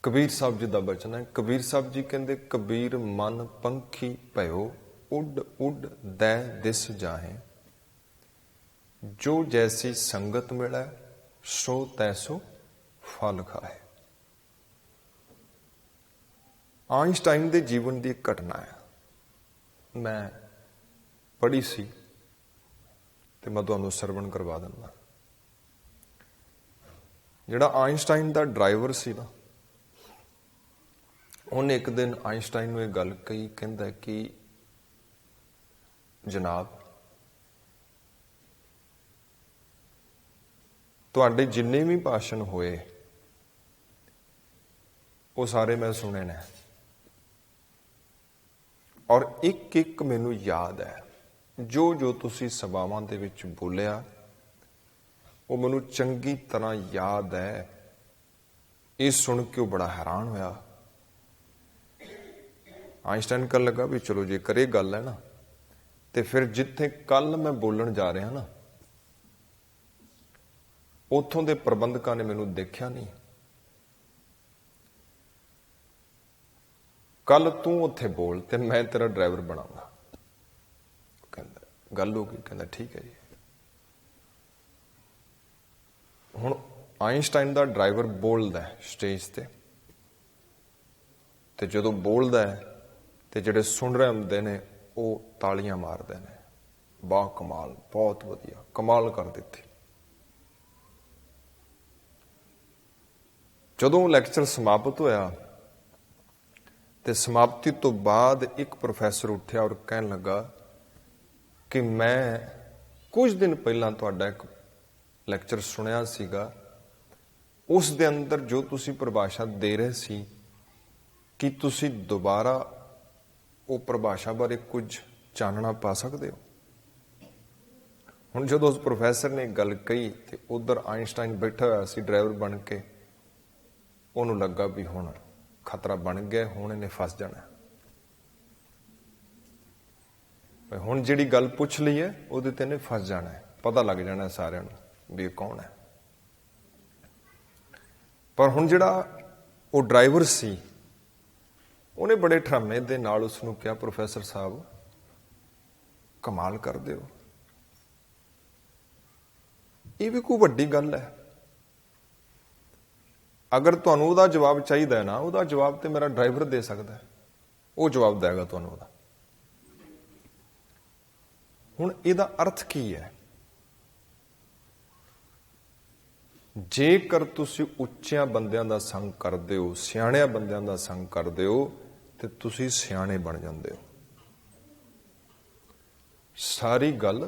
कबीर साहब जी का बचन है। कबीर साहब जी कहते, कबीर मन पंखी भयो उड उड दै दिस जाहे, जो जैसी संगत मिलै सो तैसो फल खाए। आइंस्टाइन के जीवन की एक घटना है, मैं पढ़ी सी ते मैं तुहानूं सरवण करवा दिंदा। जिहड़ा आइंस्टाइन का ड्राइवर सी ना, उन्हें एक दिन आइंस्टाइन नूं इह गल कही, कहंदा कि जनाब तुहाडे जिन्ने भी भाषण होए वो सारे मैं सुने ने, और एक एक मैनू याद है। जो जो तुसी सभावां दे विच बोलिया वो मैनू चंगी तरह याद है। ये सुन के वो बड़ा हैरान होया। आइंस्टाइन कर लगा भी चलो जेकर ये गल है ना, तो फिर जिथे कल मैं बोलन जा रहा ना, उतों के प्रबंधकों ने मैनू देखा नहीं, कल तू उत्थे बोल ते मैं तेरा ड्राइवर बनाऊंगा। कहंदा गल हो गई, कहंदा ठीक है जी। हुण आइंस्टाइन का ड्राइवर बोलदा है स्टेज ते जदों बोलदा है ते जिहड़े सुन रहे हुंदे ने वो तालियां मारदे ने, वाह कमाल, बहुत वधिया, कमाल कर दित्ती। जदों लैक्चर समाप्त होया ते समाप्ति तो बाद एक प्रोफैसर उठ्या और कहन लगा कि मैं कुछ दिन पहला तुहाडा एक लैक्चर सुनिया सीगा, उस दे अंदर जो तुसी परिभाषा दे रहे सी कि तुसी दोबारा वो परिभाषा बारे कुछ चानना पा सकते हो। हुण जदों उस प्रोफैसर ने गल कही ते उधर आइंस्टाइन बैठा होया सी ड्राइवर बन के, उन्होंने लगा भी हुण खतरा बन गया, हुण इन्हें फस जाना। हुण जिहड़ी गल पुछ ली है उहदे ते इन्हें फस जाना है, पता लग जाना है सारिआं नूं भी कौन है। पर हुण जिहड़ा वो ड्राइवर सी उन्हें बड़े ठरामे दे नाल उसनूं कहा, प्रोफैसर साहब कमाल कर दे हो, ये भी कोई वड्डी गल है। अगर तुहानूं उहदा जवाब चाहिए ना, उहदा जवाब तो मेरा ड्राइवर दे सकता है, वो जवाब देगा तुहानूं उहदा। हुण इहदा अर्थ की है? जेकर तुसी उच्चियां बंदियां दा संग करदे हो, सियाणियां बंदियां दा संग करदे हो, ते तुसी सियाणे बन जांदे हो। सारी गल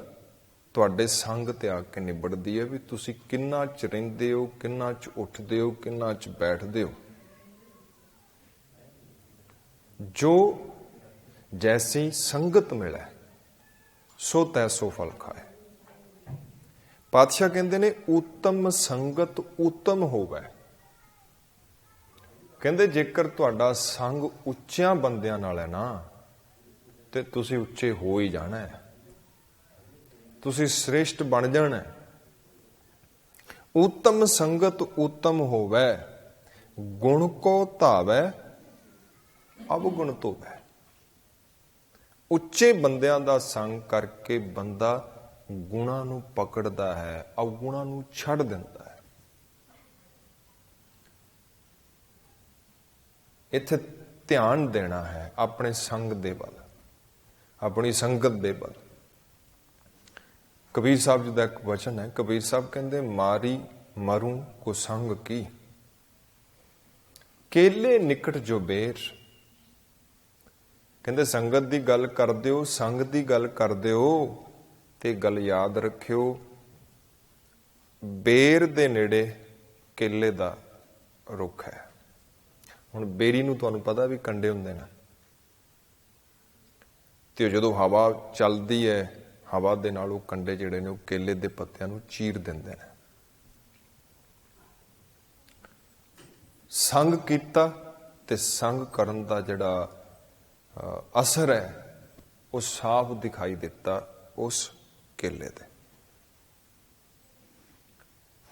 तुहाडे संग ते आके निबड़दी है भी तुसी किन्ना च रहिंदे हो, किन्ना च उठदे हो, किन्ना च बैठदे हो। जो जैसी संगत मिले सो तैसो फल खाए। पातशाह कहंदे ने उत्तम संगत उत्तम होवे। कहंदे जेकर तुहाडा संग उच्चियां बंदियां नाल है ना, ते तुसी उच्चे हो ही जाना है, तुसी श्रेष्ठ बन जाना है। उत्तम संगत उत्तम होवे, गुण को धावे अवगुण धोवे। उच्चे बंदियां दा संग करके बंदा गुणां नूं पकड़दा है, अवगुणां नूं छड्ड दिंदा है। इत्थे ध्यान देना है अपने संग दे वल, अपनी संगत दे वल। कबीर साहब जी का एक वचन है, कबीर साहब कहते मारी मरूं को संग की, केले निकट जो बेर। कहते संगत की गल करदे हो, संग की गल करदे हो, ते गल याद रखियो बेर दे नेड़े केले दा रुख है। हुण बेरी नूं तुहानूं पता भी कंडे हुंदे ने, ते जदों हवा चलदी है, हवा दे नाल वो कंडे जिहड़े ने वो केले दे पत्तिआं नूं चीर दिंदे ने। संग कीता ते संग करन दा जिहड़ा असर है वो साफ दिखाई दिता उस केले दे।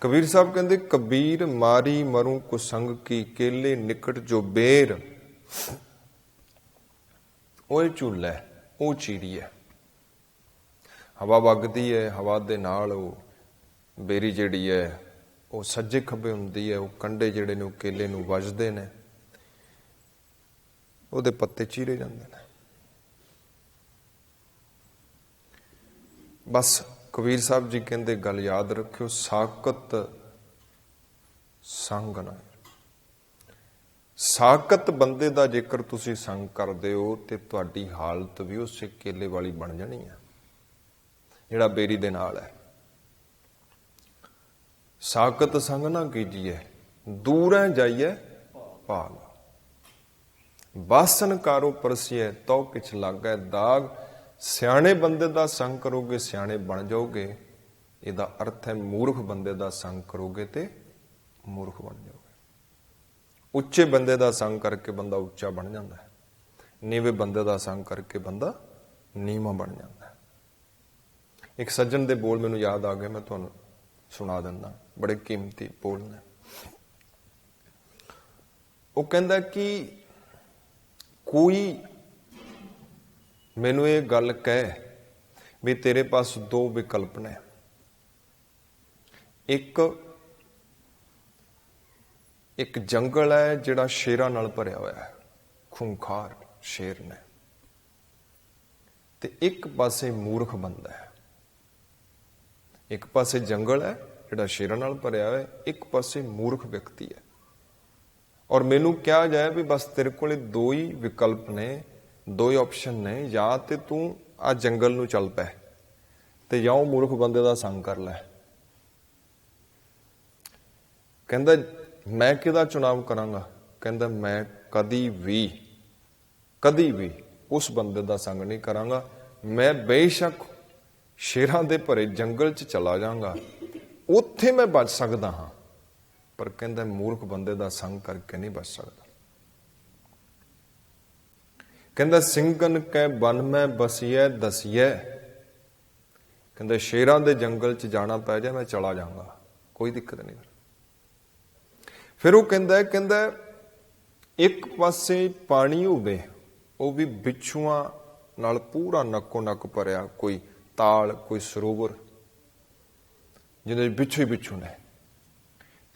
ਕਬੀਰ ਸਾਹਿਬ ਕਹਿੰਦੇ, ਕਬੀਰ ਮਾਰੀ ਮਰੂ ਕੁਸੰਗ ਕੀ, ਕੇਲੇ ਨਿਕਟ ਜੋ ਬੇਰ। ਉਹ ਝੂਲਾ ਹੈ, ਉਹ ਚੀਰੀ ਹੈ। ਹਵਾ ਵਗਦੀ ਹੈ, ਹਵਾ ਦੇ ਨਾਲ ਉਹ ਬੇਰੀ ਜਿਹੜੀ ਹੈ ਉਹ ਸੱਜੇ ਖੱਬੇ ਹੁੰਦੀ ਹੈ। ਉਹ ਕੰਡੇ ਜਿਹੜੇ ਨੇ ਉਹ ਕੇਲੇ ਨੂੰ ਵੱਜਦੇ ਨੇ, ਉਹਦੇ ਪੱਤੇ ਚੀਰੇ ਜਾਂਦੇ ਨੇ। ਬਸ ਕਬੀਰ ਸਾਹਿਬ ਜੀ ਕਹਿੰਦੇ ਗੱਲ ਯਾਦ ਰੱਖਿਓ, ਸਾਕਤ ਸੰਗ ਨਾ। ਸਾਕਤ ਬੰਦੇ ਦਾ ਜੇਕਰ ਤੁਸੀਂ ਸੰਗ ਕਰਦੇ ਹੋ ਤੇ ਤੁਹਾਡੀ ਹਾਲਤ ਵੀ ਉਸੇ ਕੇਲੇ ਵਾਲੀ ਬਣ ਜਾਣੀ ਹੈ ਜਿਹੜਾ ਬੇਰੀ ਦੇ ਨਾਲ ਹੈ। ਸਾਕਤ ਸੰਗ ਨਾ ਕੀਜੀਏ, ਦੂਰੈ ਜਾਈਏ ਭਾਗ। ਬਾਸਨ ਕਾਰੋ ਪਰਸੀਏ, ਤਉ ਕਿਛ ਲਾਗੈ ਦਾਗ। ਸਿਆਣੇ ਬੰਦੇ ਦਾ ਸੰਗ ਕਰੋਗੇ, ਸਿਆਣੇ ਬਣ ਜਾਓਗੇ। ਇਹਦਾ ਅਰਥ ਹੈ ਮੂਰਖ ਬੰਦੇ ਦਾ ਸੰਗ ਕਰੋਗੇ ਤੇ ਮੂਰਖ ਬਣ ਜਾਓਗੇ। ਉੱਚੇ ਬੰਦੇ ਦਾ ਸੰਗ ਕਰਕੇ ਬੰਦਾ ਉੱਚਾ ਬਣ ਜਾਂਦਾ ਹੈ, ਨੀਵੇਂ ਬੰਦੇ ਦਾ ਸੰਗ ਕਰਕੇ ਬੰਦਾ ਨੀਵਾਂ ਬਣ ਜਾਂਦਾ ਹੈ। ਇੱਕ ਸੱਜਣ ਦੇ ਬੋਲ ਮੈਨੂੰ ਯਾਦ ਆ ਗਏ, ਮੈਂ ਤੁਹਾਨੂੰ ਸੁਣਾ ਦਿੰਦਾ, ਬੜੇ ਕੀਮਤੀ ਬੋਲ ਨੇ। ਉਹ ਕਹਿੰਦਾ ਕਿ ਕੋਈ ਮੈਨੂੰ ਇਹ ਗੱਲ ਕਹੇ ਵੀ ਤੇਰੇ ਪਾਸ ਦੋ ਵਿਕਲਪ ਨੇ, ਇੱਕ ਜੰਗਲ ਹੈ ਜਿਹੜਾ ਸ਼ੇਰਾਂ ਨਾਲ ਭਰਿਆ ਹੋਇਆ ਹੈ, ਖੂੰਖਾਰ ਸ਼ੇਰ ਨੇ, ਤੇ ਇੱਕ ਪਾਸੇ ਮੂਰਖ ਬੰਦਾ ਹੈ। ਇੱਕ ਪਾਸੇ ਜੰਗਲ ਹੈ ਜਿਹੜਾ ਸ਼ੇਰਾਂ ਨਾਲ ਭਰਿਆ ਹੋਇਆ, ਇੱਕ ਪਾਸੇ ਮੂਰਖ ਵਿਅਕਤੀ ਹੈ। ਔਰ ਮੈਨੂੰ ਕਿਹਾ ਜਾਏ ਵੀ ਬਸ ਤੇਰੇ ਕੋਲੇ ਦੋ ਹੀ ਵਿਕਲਪ ਨੇ, ਦੋ ਹੀ ਆਪਸ਼ਨ ਨੇ, ਜਾਂ ਤੇ ਤੂੰ ਆ ਜੰਗਲ ਨੂੰ ਚੱਲ ਪੈ ਤੇ ਜਾਂ ਉਹ ਮੂਰਖ ਬੰਦੇ ਦਾ ਸੰਗ ਕਰ ਲੈ। ਕਹਿੰਦਾ ਮੈਂ ਕਿਹਦਾ ਚੁਣਾਵ ਕਰਾਂਗਾ? ਕਹਿੰਦਾ ਮੈਂ ਕਦੀ ਵੀ ਉਸ ਬੰਦੇ ਦਾ ਸੰਗ ਨਹੀਂ ਕਰਾਂਗਾ। ਮੈਂ ਬੇਸ਼ੱਕ ਸ਼ੇਰਾਂ ਦੇ ਭਰੇ ਜੰਗਲ 'ਚ ਚਲਾ ਜਾਵਾਂਗਾ, ਉੱਥੇ ਮੈਂ ਬਚ ਸਕਦਾ ਹਾਂ, ਪਰ ਕਹਿੰਦਾ ਮੂਰਖ ਬੰਦੇ ਦਾ ਸੰਗ ਕਰਕੇ ਨਹੀਂ ਬਚ ਸਕਦਾ। ਕਹਿੰਦਾ ਸਿੰਘਨ ਕੈ ਬਨ ਮੈਂ ਬਸੀਐ ਦਸੀਐ। ਕਹਿੰਦਾ ਸ਼ੇਰਾਂ ਦੇ ਜੰਗਲ 'ਚ ਜਾਣਾ ਪੈ ਜਾਏ ਮੈਂ ਚਲਾ ਜਾਵਾਂਗਾ, ਕੋਈ ਦਿੱਕਤ ਨਹੀਂ। ਫਿਰ ਉਹ ਕਹਿੰਦਾ ਇੱਕ ਪਾਸੇ ਪਾਣੀ ਹੋਵੇ, ਉਹ ਵੀ ਬਿੱਛੂਆਂ ਨਾਲ ਪੂਰਾ ਨੱਕੋ ਨੱਕ ਭਰਿਆ, ਕੋਈ ਤਾਲ, ਕੋਈ ਸਰੋਵਰ ਜਿਹਦੇ ਵਿੱਚ ਬਿੱਛੂ ਹੀ ਬਿੱਛੂ ਨੇ,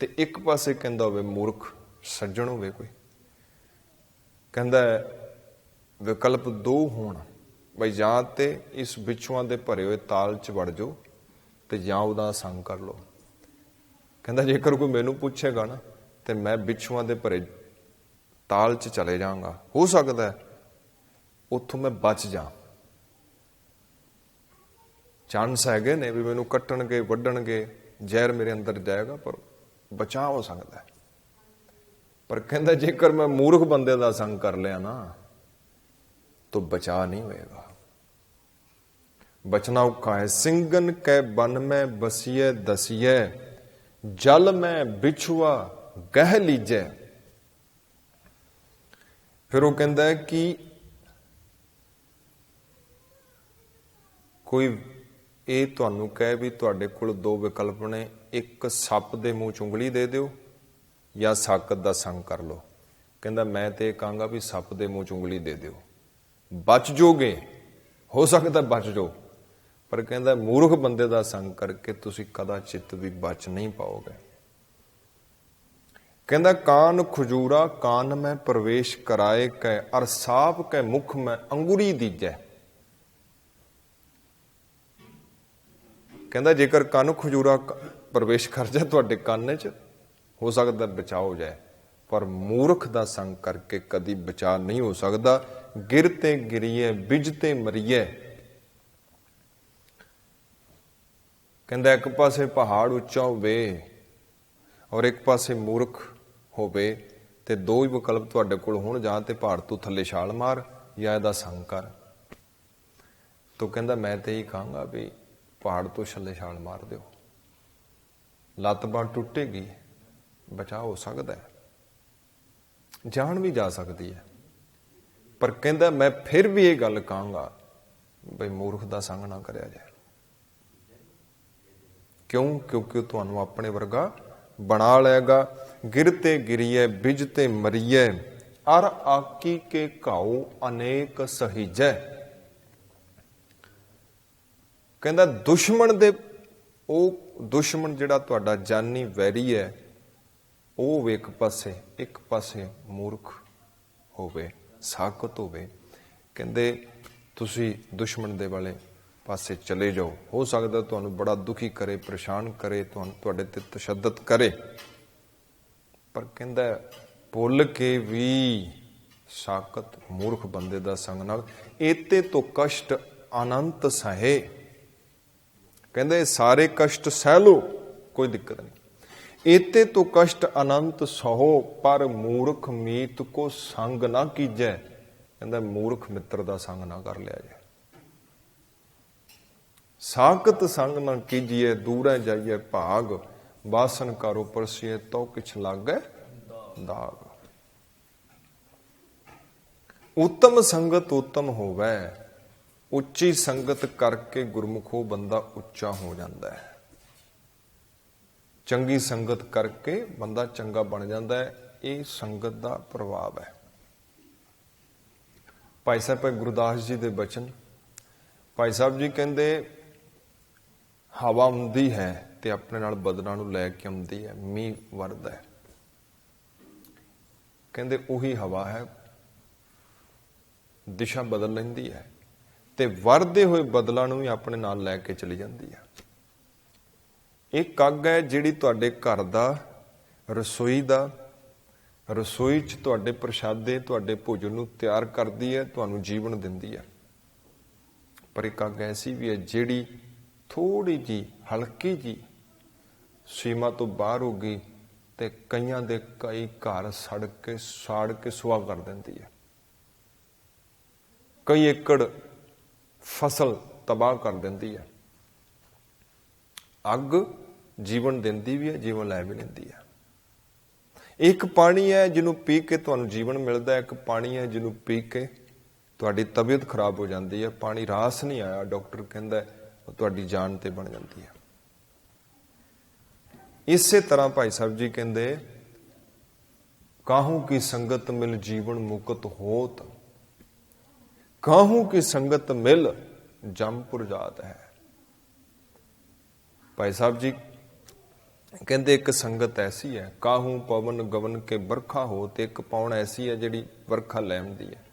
ਤੇ ਇੱਕ ਪਾਸੇ ਕਹਿੰਦਾ ਹੋਵੇ ਮੂਰਖ ਸੱਜਣ ਹੋਵੇ ਕੋਈ। ਕਹਿੰਦਾ ਵਿਕਲਪ ਦੋ ਹੋਣ, ਬਈ ਜਾਂ ਤੇ ਇਸ ਬਿੱਛੂਆਂ ਦੇ ਭਰੇ ਹੋਏ ਤਾਲ 'ਚ ਵੜ ਜਾਓ ਤੇ ਜਾਂ ਉਹਦਾ ਸੰਗ ਕਰ ਲਓ। ਕਹਿੰਦਾ ਜੇਕਰ ਕੋਈ ਮੈਨੂੰ ਪੁੱਛੇਗਾ ਨਾ ਤੇ ਮੈਂ ਬਿੱਛੂਆਂ ਦੇ ਭਰੇ ਤਾਲ 'ਚ ਚਲੇ ਜਾਵਾਂਗਾ, ਹੋ ਸਕਦਾ ਉੱਥੋਂ ਮੈਂ ਬਚ ਜਾ, ਚਾਂਸ ਹੈਗੇ ਨੇ ਵੀ ਮੈਨੂੰ ਕੱਟਣਗੇ, ਵੱਢਣਗੇ, ਜ਼ਹਿਰ ਮੇਰੇ ਅੰਦਰ ਜਾਏਗਾ, ਪਰ ਬਚਾਅ ਹੋ ਸਕਦਾ। ਪਰ ਕਹਿੰਦਾ ਜੇਕਰ ਮੈਂ ਮੂਰਖ ਬੰਦੇ ਦਾ ਸੰਗ ਕਰ ਲਿਆ ਨਾ ਤਾਂ ਬਚਾਅ ਨਹੀਂ ਹੋਏਗਾ, ਬਚਣਾ ਔਖਾ ਹੈ। ਸਿੰਘਨ ਕੈ ਬਨ ਮੈਂ ਬਸੀਐ ਦਸੀਐ, ਜਲ ਮੈਂ ਬਿਛੁਆ ਗਹਿ ਲੀਜੈ। ਫਿਰ ਉਹ ਕਹਿੰਦਾ ਹੈ ਕਿ ਕੋਈ ਇਹ ਤੁਹਾਨੂੰ ਕਹੇ ਵੀ ਤੁਹਾਡੇ ਕੋਲ ਦੋ ਵਿਕਲਪ ਨੇ, ਇੱਕ ਸੱਪ ਦੇ ਮੂੰਹ 'ਚ ਉਂਗਲੀ ਦੇ ਦਿਓ ਜਾਂ ਸਾਕਤ ਦਾ ਸੰਗ ਕਰ ਲਓ। ਕਹਿੰਦਾ ਮੈਂ ਤੇ ਇਹ ਕਹਾਂਗਾ ਵੀ ਸੱਪ ਦੇ ਮੂੰਹ 'ਚ ਉਂਗਲੀ ਦੇ ਦਿਓ, ਬਚ ਜਾਓਗੇ, ਹੋ ਸਕਦਾ ਬਚ ਜਾਓ, ਪਰ ਕਹਿੰਦਾ ਮੂਰਖ ਬੰਦੇ ਦਾ ਸੰਗ ਕਰਕੇ ਤੁਸੀਂ ਕਦਾਚਿਤ ਵੀ ਬਚ ਨਹੀਂ ਪਾਓਗੇ। ਕਹਿੰਦਾ ਕਾਨ ਖਜੂਰਾ ਕਾਨ ਮੈਂ ਪ੍ਰਵੇਸ਼ ਕਰਾਏ ਕੈ, ਅਰ ਸਾਪ ਕੈ ਮੁਖ ਮੈਂ ਅੰਗੁਰੀ ਦੀਜੈ। ਕਹਿੰਦਾ ਜੇਕਰ ਕੰਨ ਖਜੂਰਾ ਪ੍ਰਵੇਸ਼ ਕਰ ਜਾਏ ਤੁਹਾਡੇ ਕੰਨ 'ਚ, ਹੋ ਸਕਦਾ ਬਚਾਅ ਹੋ ਜਾਏ, ਪਰ ਮੂਰਖ ਦਾ ਸੰਗ ਕਰਕੇ ਕਦੀ ਬਚਾਅ ਨਹੀਂ ਹੋ ਸਕਦਾ। ਗਿਰਤੇ ਗਿਰੀਏ ਬਿਜਤੇ ਮਰੀਏ। ਕਹਿੰਦਾ ਇੱਕ ਪਾਸੇ ਪਹਾੜ ਉੱਚਾ ਹੋਵੇ ਔਰ ਇੱਕ ਪਾਸੇ ਮੂਰਖ ਹੋਵੇ ਤੇ ਦੋ ਹੀ ਵਿਕਲਪ ਤੁਹਾਡੇ ਕੋਲ ਹੋਣ, ਜਾਂ ਤੇ ਪਹਾੜ ਤੋਂ ਥੱਲੇ ਛਾਲ ਮਾਰ ਜਾਂ ਇਹਦਾ ਸੰਗ ਕਰ। ਤੋ ਕਹਿੰਦਾ ਮੈਂ ਤੇ ਹੀ ਕਹਾਂਗਾ ਵੀ ਪਹਾੜ ਤੋਂ ਥੱਲੇ ਛਾਲ ਮਾਰ ਦਿਓ, ਲੱਤ ਬਾਂਹ ਟੁੱਟੇਗੀ, ਬਚਾਅ ਹੋ ਸਕਦਾ ਹੈ, ਜਾਨ ਵੀ ਜਾ ਸਕਦੀ ਹੈ। ਪਰ ਕਹਿੰਦਾ ਮੈਂ ਫਿਰ ਵੀ ਇਹ ਗੱਲ ਕਹਾਂਗਾ ਬਈ ਮੂਰਖ ਦਾ ਸੰਗ ਨਾ ਕਰਿਆ ਜਾਏ। ਕਿਉਂ? ਕਿਉਂਕਿ ਤੁਹਾਨੂੰ ਆਪਣੇ ਵਰਗਾ ਬਣਾ ਲਏਗਾ। ਗਿਰਤੇ ਗਿਰੀਏ ਬਿਜ ਤੇ ਮਰੀਏ, ਅਰ ਆਕੀ ਕੇ ਘਾਉ ਅਨੇਕ ਸਹੀਜੈ। ਕਹਿੰਦਾ ਦੁਸ਼ਮਣ ਦੇ, ਉਹ ਦੁਸ਼ਮਣ ਜਿਹੜਾ ਤੁਹਾਡਾ ਜਾਨੀ ਵੈਰੀ ਹੈ, ਉਹ ਇੱਕ ਪਾਸੇ ਮੂਰਖ ਹੋਵੇ, ਸਾਕਤ ਹੋਵੇ। ਕਹਿੰਦੇ ਤੁਸੀਂ ਦੁਸ਼ਮਣ ਦੇ ਵਾਲੇ ਪਾਸੇ ਚਲੇ ਜਾਓ। ਹੋ ਸਕਦਾ ਤੁਹਾਨੂੰ ਬੜਾ ਦੁਖੀ ਕਰੇ, ਪਰੇਸ਼ਾਨ ਕਰੇ, ਤੁਹਾਡੇ ਤੇ ਤਸ਼ੱਦਦ ਕਰੇ, ਪਰ ਕਹਿੰਦਾ ਭੁੱਲ ਕੇ ਵੀ ਸਾਕਤ ਮੂਰਖ ਬੰਦੇ ਦਾ ਸੰਗ ਨਾਲ ਏਤੇ ਤੋਂ ਕਸ਼ਟ ਅਨੰਤ ਸਹੇ। ਕਹਿੰਦੇ ਸਾਰੇ ਕਸ਼ਟ ਸਹਿ ਲੋ, ਕੋਈ ਦਿੱਕਤ ਨਹੀਂ। ਏਤੇ ਤੋਂ ਕਸ਼ਟ ਅਨੰਤ ਸਹੋ, ਪਰ ਮੂਰਖ ਮੀਤ ਕੋ ਸੰਗ ਨਾ ਕੀਜੈ। ਕਹਿੰਦਾ ਮੂਰਖ ਮਿੱਤਰ ਦਾ ਸੰਗ ਨਾ ਕਰ ਲਿਆ ਜੇ। ਸਾਕਤ ਸੰਗ ਨਾ ਕੀਜੀਏ, ਦੂਰੈ ਜਾਈਏ ਭਾਗ, ਬਾਸਨ ਕਰੋ ਪਰਸੀਏ ਤੋ ਕਿਛ ਲਾਗੈ ਦਾਗ। ਉੱਤਮ ਸੰਗਤ ਉੱਤਮ ਹੋਵੇ, ਉੱਚੀ ਸੰਗਤ ਕਰਕੇ ਗੁਰਮੁਖੋ ਬੰਦਾ ਉੱਚਾ ਹੋ ਜਾਂਦਾ ਹੈ। ਚੰਗੀ ਸੰਗਤ ਕਰਕੇ ਬੰਦਾ ਚੰਗਾ ਬਣ ਜਾਂਦਾ ਹੈ। ਇਹ ਸੰਗਤ ਦਾ ਪ੍ਰਭਾਵ ਹੈ। ਭਾਈ ਸਾਹਿਬ ਗੁਰਦਾਸ ਜੀ ਦੇ ਬਚਨ। ਭਾਈ ਸਾਹਿਬ ਜੀ ਕਹਿੰਦੇ ਹਵਾ ਆਉਂਦੀ ਹੈ ਤੇ ਆਪਣੇ ਨਾਲ ਬਦਲਾਂ ਨੂੰ ਲੈ ਕੇ ਆਉਂਦੀ ਹੈ, ਮੀਂਹ ਵਰਦਾ ਹੈ। ਕਹਿੰਦੇ ਉਹੀ ਹਵਾ ਹੈ, ਦਿਸ਼ਾ ਬਦਲ ਲੈਂਦੀ ਹੈ ਤੇ ਵਰਦੇ ਹੋਏ ਬਦਲਾਂ ਨੂੰ ਵੀ ਆਪਣੇ ਨਾਲ ਲੈ ਕੇ ਚਲੀ ਜਾਂਦੀ ਹੈ। ਇਹ ਕੱਗ ਹੈ ਜਿਹੜੀ ਤੁਹਾਡੇ ਘਰ ਦਾ, ਰਸੋਈ 'ਚ ਤੁਹਾਡੇ ਪ੍ਰਸ਼ਾਦੇ, ਤੁਹਾਡੇ ਭੋਜਨ ਨੂੰ ਤਿਆਰ ਕਰਦੀ ਹੈ, ਤੁਹਾਨੂੰ ਜੀਵਨ ਦਿੰਦੀ ਹੈ। ਪਰ ਇੱਕ ਅੱਗ ਐਸੀ ਵੀ ਹੈ ਜਿਹੜੀ ਥੋੜੀ ਜੀ, ਹਲਕੀ ਜੀ ਸੀਮਾ ਤੋਂ ਬਾਹਰ ਹੋ ਗਈ ਤੇ ਕਈਆਂ ਦੇ ਕਈ ਘਰ ਸਾੜ ਕੇ ਸੁਆਹ ਕਰ ਦਿੰਦੀ ਹੈ। ਕਈ ਏਕੜ ਫਸਲ ਤਬਾਹ ਕਰ ਦਿੰਦੀ ਹੈ। ਅੱਗ ਜੀਵਨ ਦਿੰਦੀ ਵੀ ਹੈ, ਜੀਵਨ ਲੈ ਵੀ ਲੈਂਦੀ ਹੈ। ਇੱਕ ਪਾਣੀ ਹੈ ਜਿਹਨੂੰ ਪੀ ਕੇ ਤੁਹਾਨੂੰ ਜੀਵਨ ਮਿਲਦਾ ਹੈ, ਇੱਕ ਪਾਣੀ ਹੈ ਜਿਹਨੂੰ ਪੀ ਕੇ ਤੁਹਾਡੀ ਤਬੀਅਤ ਖਰਾਬ ਹੋ ਜਾਂਦੀ ਹੈ। ਪਾਣੀ ਰਾਸ ਨਹੀਂ ਆਇਆ, ਡਾਕਟਰ ਕਹਿੰਦਾ ਉਹ ਤੁਹਾਡੀ ਜਾਨ ਤੇ ਬਣ ਜਾਂਦੀ ਹੈ। ਇਸੇ ਤਰ੍ਹਾਂ ਭਾਈ ਸਾਹਿਬ ਜੀ ਕਹਿੰਦੇ ਕਾਹੂ ਕੀ ਸੰਗਤ ਮਿਲ ਜੀਵਨ ਮੁਕਤ ਹੋਤ, ਕਾਹੂ ਕੀ ਸੰਗਤ ਮਿਲ ਜੰਮਪੁਰ ਜਾਤ ਹੈ। ਭਾਈ ਸਾਹਿਬ ਜੀ ਕਹਿੰਦੇ ਇੱਕ ਸੰਗਤ ਐਸੀ ਹੈ, ਕਾਹੂ ਪਵਨ ਗਵਨ ਕੇ ਬਰਖਾ ਹੋ, ਤੇ ਇੱਕ ਪੌਣ ਐਸੀ ਹੈ ਜਿਹੜੀ ਵਰਖਾ ਲੈ ਆਉਂਦੀ ਹੈ,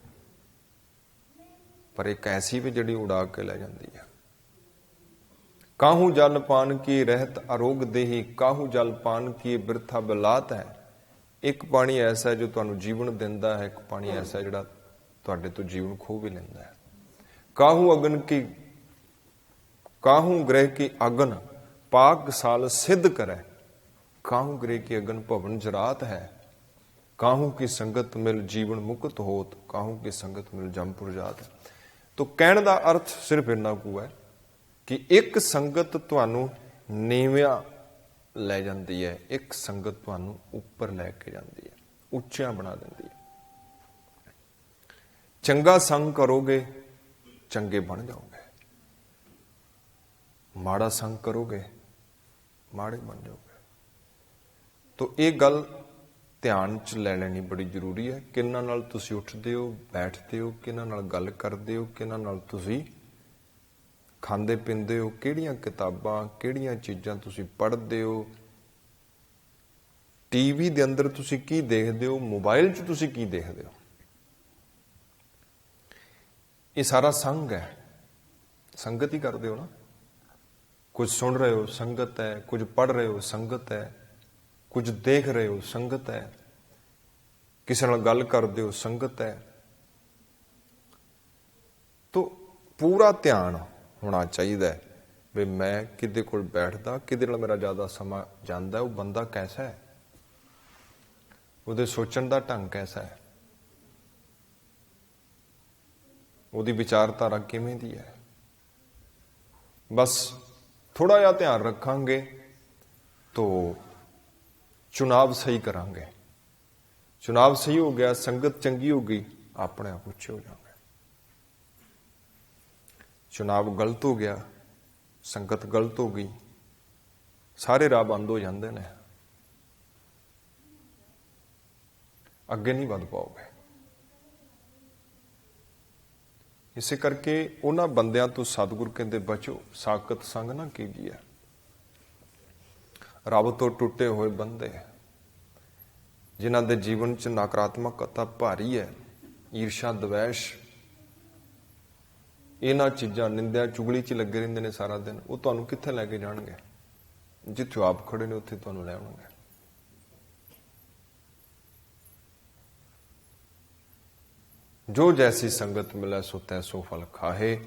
ਪਰ ਇੱਕ ਐਸੀ ਵੀ ਜਿਹੜੀ ਉਡਾ ਕੇ ਲੈ ਜਾਂਦੀ ਹੈ। ਕਾਹੂ ਜਲ ਪਾਨ ਕੀ ਰਹਿਤ ਅਰੋਗ ਦੇਹੀ, ਕਾਹੂ ਜਲ ਪਾਨ ਕੀ ਬਿਰਥਾ ਬਲਾਤ ਹੈ। ਇੱਕ ਪਾਣੀ ਐਸਾ ਹੈ ਜੋ ਤੁਹਾਨੂੰ ਜੀਵਨ ਦਿੰਦਾ ਹੈ, ਇੱਕ ਪਾਣੀ ਐਸਾ ਜਿਹੜਾ ਤੁਹਾਡੇ ਤੋਂ ਜੀਵਨ ਖੋਹ ਵੀ ਲੈਂਦਾ ਹੈ। ਕਾਹੂ ਗ੍ਰਹਿ ਕੀ ਅਗਨ ਪਾਕ ਸਾਲ ਸਿੱਧ ਕਰੈ, ਕਾਹੂ ਗ੍ਰਹਿ ਕੀ ਅਗਨ ਭਵਨ ਜਰਾਤ ਹੈ। ਕਾਹੂ ਕੀ ਸੰਗਤ ਮਿਲ ਜੀਵਨ ਮੁਕਤ ਹੋਤ, ਕਾਹੂ ਕੀ ਸੰਗਤ ਮਿਲ ਜੰਮਪੁਰ ਜਾਤ ਹੈ। ਤੋ ਕਹਿਣ ਦਾ ਅਰਥ ਸਿਰਫ ਇੰਨਾ ਕੁ ਹੈ ਕਿ ਇੱਕ ਸੰਗਤ ਤੁਹਾਨੂੰ ਨੀਵਿਆਂ ਲੈ ਜਾਂਦੀ ਹੈ, ਇੱਕ ਸੰਗਤ ਤੁਹਾਨੂੰ ਉੱਪਰ ਲੈ ਕੇ ਜਾਂਦੀ ਹੈ, ਉੱਚਾ ਬਣਾ ਦਿੰਦੀ ਹੈ। ਚੰਗਾ ਸੰਗ ਕਰੋਗੇ ਚੰਗੇ ਬਣ ਜਾਓਗੇ, ਮਾੜਾ ਸੰਗ ਕਰੋਗੇ ਮਾੜੇ ਬਣ ਜਾਓਗੇ। ਤੋ ਇਹ ਗੱਲ ਧਿਆਨ 'ਚ ਲੈ ਲੈਣੀ ਬੜੀ ਜ਼ਰੂਰੀ ਹੈ। ਕਿਹਨਾਂ ਨਾਲ ਤੁਸੀਂ ਉੱਠਦੇ ਹੋ, ਬੈਠਦੇ ਹੋ, ਕਿਹਨਾਂ ਨਾਲ ਗੱਲ ਕਰਦੇ ਹੋ, ਕਿਹਨਾਂ ਨਾਲ ਤੁਸੀਂ ਖਾਂਦੇ ਪੀਂਦੇ ਹੋ, ਕਿਹੜੀਆਂ ਕਿਤਾਬਾਂ, ਕਿਹੜੀਆਂ ਚੀਜ਼ਾਂ ਤੁਸੀਂ ਪੜ੍ਹਦੇ ਹੋ, ਟੀਵੀ ਦੇ ਅੰਦਰ ਤੁਸੀਂ ਕੀ ਦੇਖਦੇ ਹੋ, ਮੋਬਾਈਲ 'ਚ ਤੁਸੀਂ ਕੀ ਦੇਖਦੇ ਹੋ। ਇਹ ਸਾਰਾ ਸੰਗ ਹੈ, ਸੰਗਤ ਹੀ ਕਰਦੇ ਹੋ ਨਾ। ਕੁਝ ਸੁਣ ਰਹੇ ਹੋ, ਸੰਗਤ ਹੈ। ਕੁਝ ਪੜ੍ਹ ਰਹੇ ਹੋ, ਸੰਗਤ ਹੈ। ਕੁਝ ਦੇਖ ਰਹੇ ਹੋ, ਸੰਗਤ ਹੈ। ਕਿਸੇ ਨਾਲ ਗੱਲ ਕਰਦੇ ਹੋ, ਸੰਗਤ ਹੈ। ਤੋ ਪੂਰਾ ਧਿਆਨ ਹੋਣਾ ਚਾਹੀਦਾ ਹੈ ਵੀ ਮੈਂ ਕਿਹਦੇ ਕੋਲ ਬੈਠਦਾ, ਕਿਹਦੇ ਨਾਲ ਮੇਰਾ ਜ਼ਿਆਦਾ ਸਮਾਂ ਜਾਂਦਾ, ਉਹ ਬੰਦਾ ਕੈਸਾ ਹੈ, ਉਹਦੇ ਸੋਚਣ ਦਾ ਢੰਗ ਕੈਸਾ ਹੈ, ਉਹਦੀ ਵਿਚਾਰਧਾਰਾ ਕਿਵੇਂ ਦੀ ਹੈ। ਬਸ ਥੋੜਾ ਜਿਹਾ ਧਿਆਨ ਰੱਖਾਂਗੇ ਤੋ ਚੁਣਾਵ ਸਹੀ ਕਰਾਂਗੇ। ਚੁਣਾਵ ਸਹੀ ਹੋ ਗਿਆ, ਸੰਗਤ ਚੰਗੀ ਹੋ ਗਈ, ਆਪਣੇ ਆਪ ਉੱਚੇ ਹੋ ਜਾਵਾਂਗੇ। ਚੁਣਾਵ ਗਲਤ ਹੋ ਗਿਆ, ਸੰਗਤ ਗਲਤ ਹੋ ਗਈ, ਸਾਰੇ ਰਾਹ ਬੰਦ ਹੋ ਜਾਂਦੇ ਨੇ, ਅੱਗੇ ਨਹੀਂ ਵੱਧ ਪਾਓਗੇ। ਇਸੇ ਕਰਕੇ ਉਹਨਾਂ ਬੰਦਿਆਂ ਤੋਂ ਸਤਿਗੁਰ ਕਹਿੰਦੇ ਬਚੋ, ਸਾਕਤ ਸੰਗ ਨਾ ਕੀਜੀਏ। ਰੱਬ ਤੋਂ ਟੁੱਟੇ ਹੋਏ ਬੰਦੇ, ਜਿਨ੍ਹਾਂ ਦੇ ਜੀਵਨ 'ਚ ਨਕਾਰਾਤਮਕਤਾ ਭਾਰੀ ਹੈ, ਈਰਸ਼ਾ, ਦਵੈਸ਼, ਇਹਨਾਂ ਚੀਜ਼ਾਂ, ਨਿੰਦਿਆ, ਚੁਗਲੀ 'ਚ ਲੱਗੇ ਰਹਿੰਦੇ ਨੇ ਸਾਰਾ ਦਿਨ, ਉਹ ਤੁਹਾਨੂੰ ਕਿੱਥੇ ਲੈ ਕੇ ਜਾਣਗੇ? ਜਿੱਥੇ ਆਪ ਖੜੇ ਨੇ ਉੱਥੇ ਤੁਹਾਨੂੰ ਲੈ ਆਉਣਗੇ। ਜੋ ਜੈਸੀ ਸੰਗਤ ਮਿਲੇ ਸੋ ਤੈਸੋ ਫਲ ਖਾਹੇ।